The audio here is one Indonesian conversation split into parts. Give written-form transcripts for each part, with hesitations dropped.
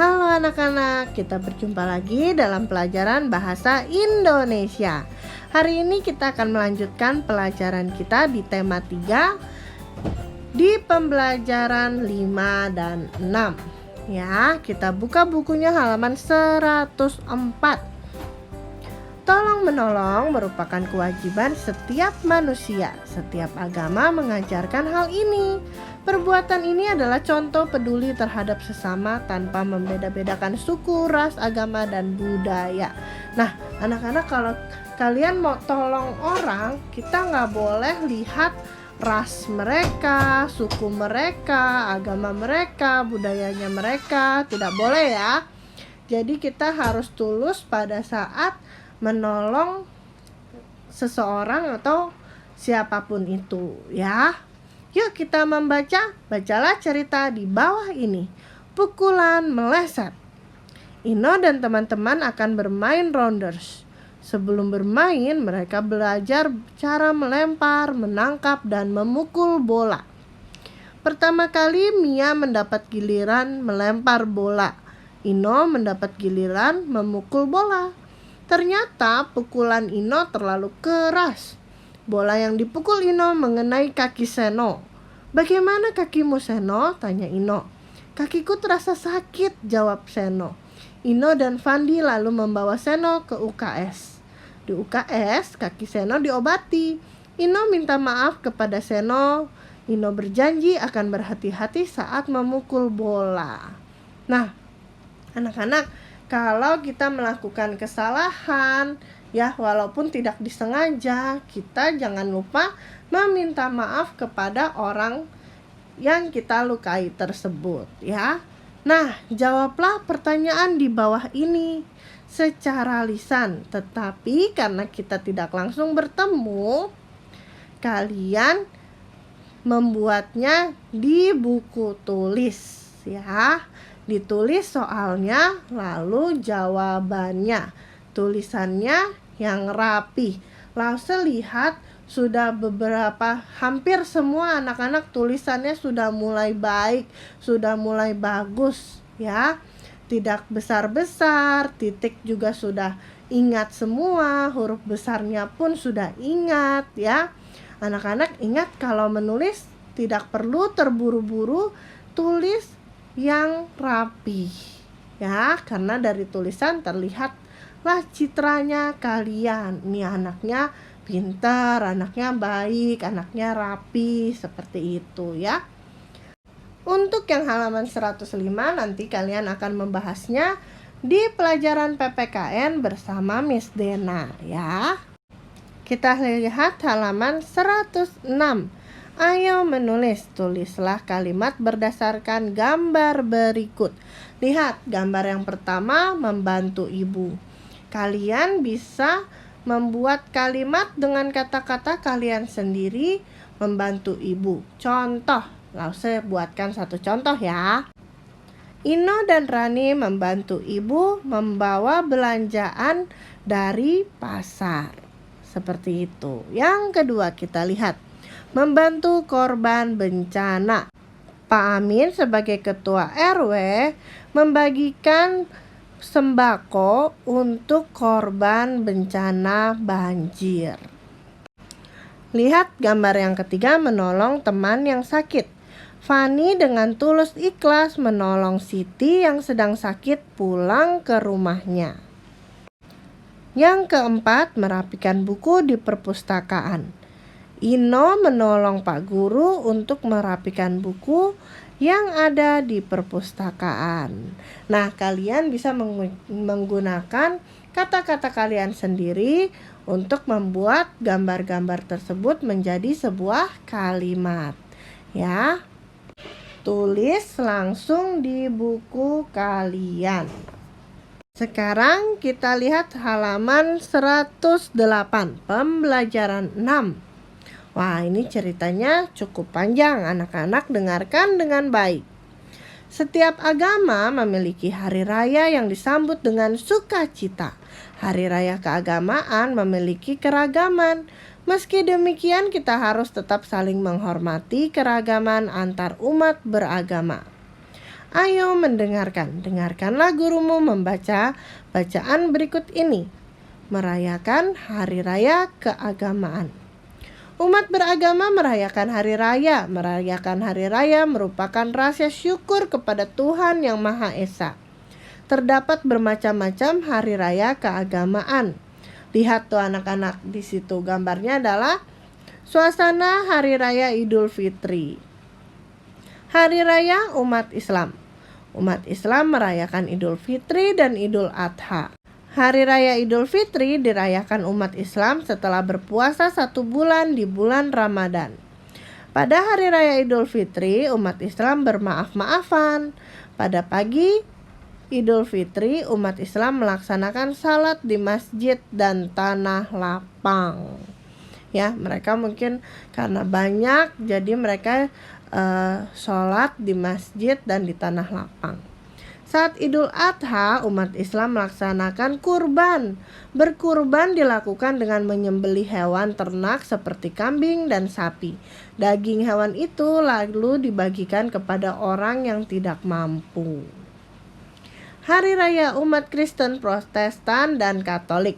Halo anak-anak, kita berjumpa lagi dalam pelajaran bahasa Indonesia. Hari ini kita akan melanjutkan pelajaran kita di tema 3 di pembelajaran 5 dan 6. Ya, kita buka bukunya halaman 104. Tolong menolong merupakan kewajiban setiap manusia. Setiap agama mengajarkan hal ini. Perbuatan ini adalah contoh peduli terhadap sesama tanpa membeda-bedakan suku, ras, agama, dan budaya. Nah, anak-anak, kalau kalian mau tolong orang, kita nggak boleh lihat ras mereka, suku mereka, agama mereka, budayanya mereka. Tidak boleh ya. Jadi kita harus tulus pada saat menolong seseorang atau siapapun itu ya. Yuk kita membaca. Bacalah cerita di bawah ini. Pukulan meleset. Ino dan teman-teman akan bermain rounders. Sebelum bermain, mereka belajar cara melempar, menangkap, dan memukul bola. Pertama kali Mia mendapat giliran melempar bola. Ino mendapat giliran memukul bola. Ternyata pukulan Ino terlalu keras. Bola yang dipukul Ino mengenai kaki Seno. "Bagaimana kakimu, Seno?" tanya Ino. "Kakiku terasa sakit," jawab Seno. Ino dan Fandi lalu membawa Seno ke UKS. Di UKS, kaki Seno diobati. Ino minta maaf kepada Seno. Ino berjanji akan berhati-hati saat memukul bola. Nah, anak-anak, kalau kita melakukan kesalahan, ya walaupun tidak disengaja, kita jangan lupa meminta maaf kepada orang yang kita lukai tersebut ya. Nah, jawablah pertanyaan di bawah ini secara lisan. Tetapi karena kita tidak langsung bertemu, kalian membuatnya di buku tulis ya. Ditulis soalnya, lalu jawabannya. Tulisannya yang rapi. Langsung lihat sudah hampir semua anak-anak tulisannya sudah mulai baik, sudah mulai bagus ya. Tidak besar-besar, titik juga sudah ingat semua, huruf besarnya pun sudah ingat ya. Anak-anak ingat kalau menulis tidak perlu terburu-buru, tulis yang rapi ya, karena dari tulisan terlihatlah citranya kalian. Ini anaknya pintar, anaknya baik, anaknya rapi, seperti itu ya. Untuk yang halaman 105 nanti kalian akan membahasnya di pelajaran PPKN bersama Miss Dena ya. Kita lihat halaman 106. Ayo menulis, tulislah kalimat berdasarkan gambar berikut. Lihat, gambar yang pertama membantu ibu. Kalian bisa membuat kalimat dengan kata-kata kalian sendiri membantu ibu. Contoh, lalu saya buatkan satu contoh ya. Ino dan Rani membantu ibu membawa belanjaan dari pasar. Seperti itu. Yang kedua kita lihat, membantu korban bencana. Pak Amin sebagai ketua RW membagikan sembako untuk korban bencana banjir. Lihat gambar yang ketiga, menolong teman yang sakit. Fani dengan tulus ikhlas menolong Siti yang sedang sakit pulang ke rumahnya. Yang keempat, merapikan buku di perpustakaan. Ino menolong Pak Guru untuk merapikan buku yang ada di perpustakaan. Nah, kalian bisa menggunakan kata-kata kalian sendiri untuk membuat gambar-gambar tersebut menjadi sebuah kalimat. Ya. Tulis langsung di buku kalian. Sekarang kita lihat halaman 108, pembelajaran 6. Wah, ini ceritanya cukup panjang, anak-anak dengarkan dengan baik. Setiap agama memiliki hari raya yang disambut dengan sukacita. Hari raya keagamaan memiliki keragaman. Meski demikian, kita harus tetap saling menghormati keragaman antar umat beragama. Ayo mendengarkan, dengarkanlah gurumu membaca bacaan berikut ini. Merayakan Hari Raya Keagamaan. Umat beragama merayakan hari raya. Merayakan hari raya merupakan rasa syukur kepada Tuhan Yang Maha Esa. Terdapat bermacam-macam hari raya keagamaan. Lihat tuh anak-anak, di situ gambarnya adalah suasana hari raya Idul Fitri. Hari raya umat Islam. Umat Islam merayakan Idul Fitri dan Idul Adha. Hari Raya Idul Fitri dirayakan umat Islam setelah berpuasa 1 bulan di bulan Ramadan. Pada Hari Raya Idul Fitri, umat Islam bermaaf-maafan. Pada pagi Idul Fitri, umat Islam melaksanakan salat di masjid dan tanah lapang. Ya, mereka mungkin karena banyak, jadi mereka sholat di masjid dan di tanah lapang. Saat Idul Adha, umat Islam melaksanakan kurban. Berkurban dilakukan dengan menyembelih hewan ternak seperti kambing dan sapi. Daging hewan itu lalu dibagikan kepada orang yang tidak mampu. Hari Raya umat Kristen, Protestan, dan Katolik.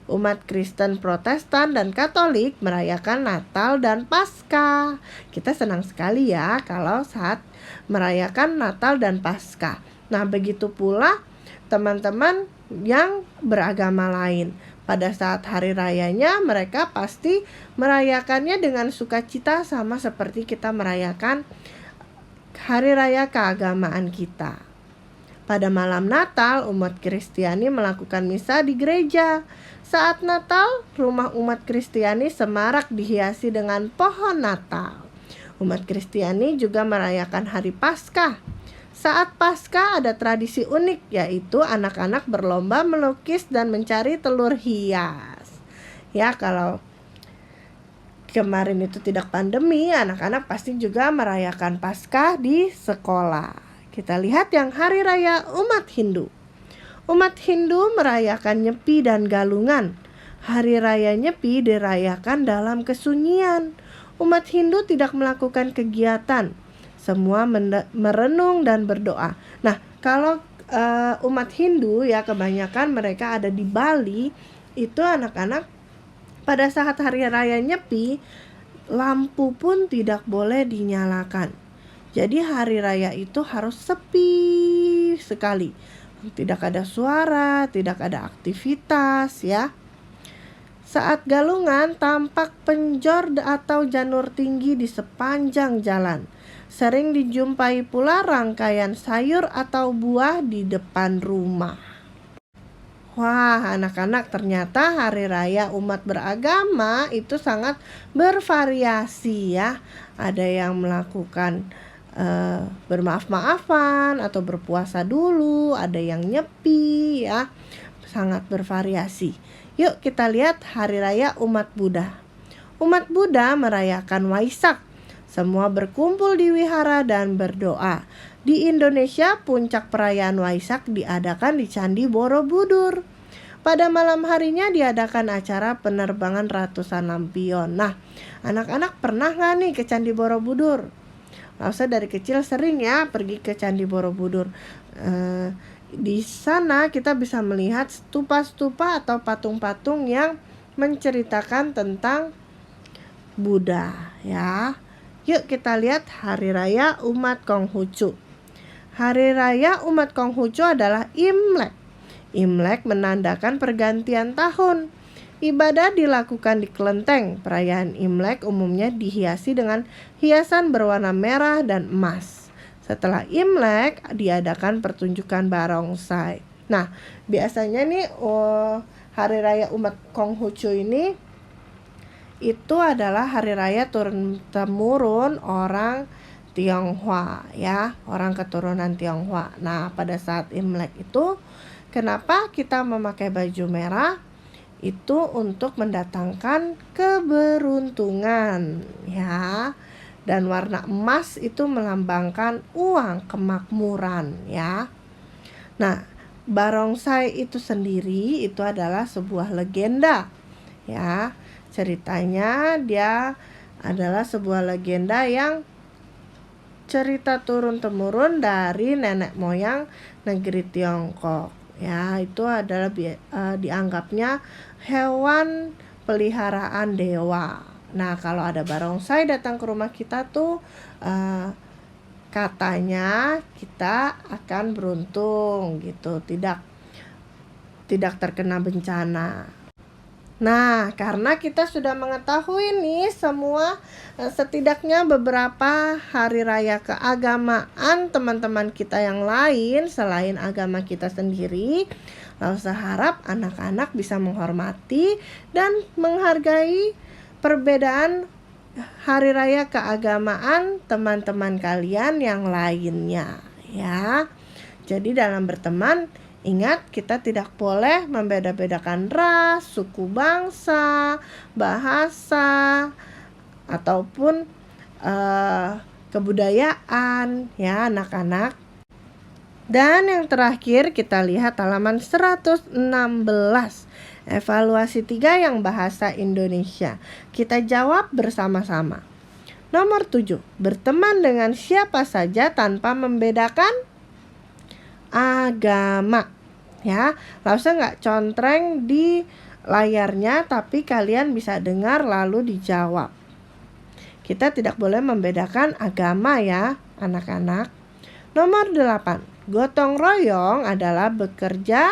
Umat Kristen, Protestan, dan Katolik merayakan Natal dan Paskah. Kita senang sekali ya kalau saat merayakan Natal dan Paskah. Nah, begitu pula teman-teman yang beragama lain. Pada saat hari rayanya mereka pasti merayakannya dengan sukacita sama seperti kita merayakan hari raya keagamaan kita. Pada malam Natal, umat Kristiani melakukan misa di gereja. Saat Natal, rumah umat Kristiani semarak dihiasi dengan pohon Natal. Umat Kristiani juga merayakan hari Paskah. Saat Paskah ada tradisi unik, yaitu anak-anak berlomba melukis dan mencari telur hias. Ya, kalau kemarin itu tidak pandemi, anak-anak pasti juga merayakan Paskah di sekolah. Kita lihat yang hari raya umat Hindu. Umat Hindu merayakan Nyepi dan Galungan. Hari raya Nyepi dirayakan dalam kesunyian. Umat Hindu tidak melakukan kegiatan. Semua merenung dan berdoa. Nah, kalau umat Hindu ya kebanyakan mereka ada di Bali, itu anak-anak pada saat hari raya Nyepi, lampu pun tidak boleh dinyalakan. Jadi hari raya itu harus sepi sekali. Tidak ada suara, tidak ada aktivitas ya. Saat Galungan tampak penjor atau janur tinggi di sepanjang jalan. Sering dijumpai pula rangkaian sayur atau buah di depan rumah. Wah, anak-anak, ternyata hari raya umat beragama itu sangat bervariasi ya. Ada yang melakukan bermaaf-maafan atau berpuasa dulu, ada yang nyepi ya. Sangat bervariasi. Yuk kita lihat hari raya umat Buddha. Umat Buddha merayakan Waisak. Semua berkumpul di wihara dan berdoa. Di Indonesia, puncak perayaan Waisak diadakan di Candi Borobudur. Pada malam harinya diadakan acara penerbangan ratusan lampion. Nah, anak-anak pernah nggak nih ke Candi Borobudur? Nggak usah dari kecil, sering ya pergi ke Candi Borobudur. Di sana kita bisa melihat stupa-stupa atau patung-patung yang menceritakan tentang Buddha ya. Yuk kita lihat hari raya umat Konghucu. Hari raya umat Konghucu adalah Imlek. Imlek menandakan pergantian tahun. Ibadah dilakukan di kelenteng. Perayaan Imlek umumnya dihiasi dengan hiasan berwarna merah dan emas. Setelah Imlek diadakan pertunjukan barongsai. Nah, biasanya nih hari raya umat Konghucu ini itu adalah hari raya turun-temurun orang Tionghoa ya, orang keturunan Tionghoa. Nah, pada saat Imlek itu kenapa kita memakai baju merah? Itu untuk mendatangkan keberuntungan ya. Dan warna emas itu melambangkan uang, kemakmuran ya. Nah, barongsai itu sendiri itu adalah sebuah legenda ya. Ceritanya dia adalah sebuah legenda yang cerita turun-temurun dari nenek moyang negeri Tiongkok. Ya, itu adalah dianggapnya hewan peliharaan dewa. Nah, kalau ada barongsai datang ke rumah kita tuh katanya kita akan beruntung gitu, tidak terkena bencana. Nah, karena kita sudah mengetahui nih semua setidaknya beberapa hari raya keagamaan teman-teman kita yang lain selain agama kita sendiri, lalu saya harap anak-anak bisa menghormati dan menghargai perbedaan hari raya keagamaan teman-teman kalian yang lainnya ya. Jadi dalam berteman, ingat, kita tidak boleh membeda-bedakan ras, suku bangsa, bahasa, ataupun kebudayaan ya anak-anak. Dan yang terakhir kita lihat halaman 116, evaluasi 3 yang bahasa Indonesia. Kita jawab bersama-sama. Nomor 7, berteman dengan siapa saja tanpa membedakan agama. Ya, Lause nggak contreng di layarnya, tapi kalian bisa dengar lalu dijawab. Kita tidak boleh membedakan agama ya anak-anak. Nomor 8, gotong royong adalah bekerja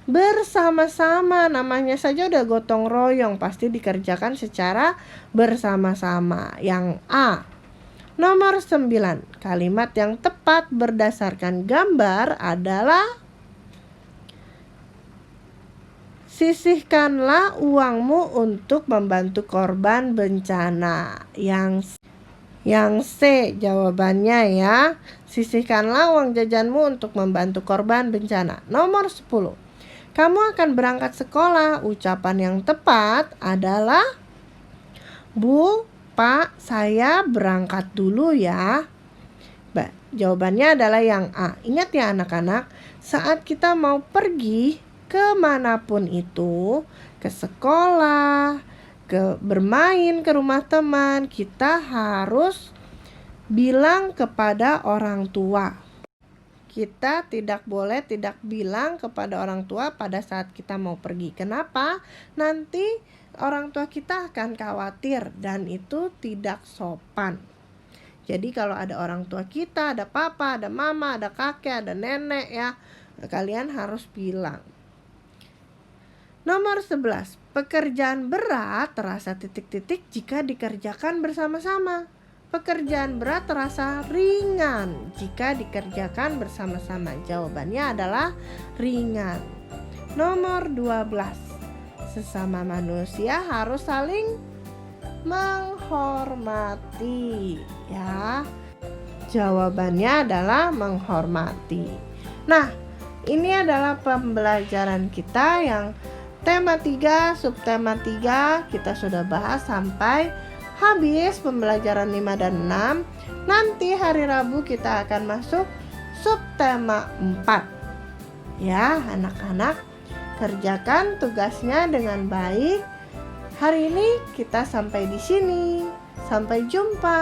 bersama-sama. Namanya saja udah gotong royong, pasti dikerjakan secara bersama-sama. Yang A. Nomor 9, kalimat yang tepat berdasarkan gambar adalah sisihkanlah uangmu untuk membantu korban bencana. Yang C jawabannya ya. Sisihkanlah uang jajanmu untuk membantu korban bencana. Nomor 10, kamu akan berangkat sekolah. Ucapan yang tepat adalah Bu, Pak, saya berangkat dulu ya. Jawabannya adalah yang A. Ingat ya anak-anak, saat kita mau pergi kemanapun itu, ke sekolah, bermain ke rumah teman, kita harus bilang kepada orang tua. Kita tidak boleh tidak bilang kepada orang tua pada saat kita mau pergi. Kenapa? Nanti orang tua kita akan khawatir dan itu tidak sopan. Jadi kalau ada orang tua kita, ada papa, ada mama, ada kakek, ada nenek ya, kalian harus bilang. Nomor 11, pekerjaan berat terasa titik-titik jika dikerjakan bersama-sama. Pekerjaan berat terasa ringan jika dikerjakan bersama-sama. Jawabannya adalah ringan. Nomor 12, sesama manusia harus saling menghormati ya. Jawabannya adalah menghormati. Nah, ini adalah pembelajaran kita yang tema 3, subtema 3 kita sudah bahas sampai habis pembelajaran 5 dan 6. Nanti hari Rabu kita akan masuk subtema 4. Ya, anak-anak, kerjakan tugasnya dengan baik. Hari ini kita sampai di sini. Sampai jumpa.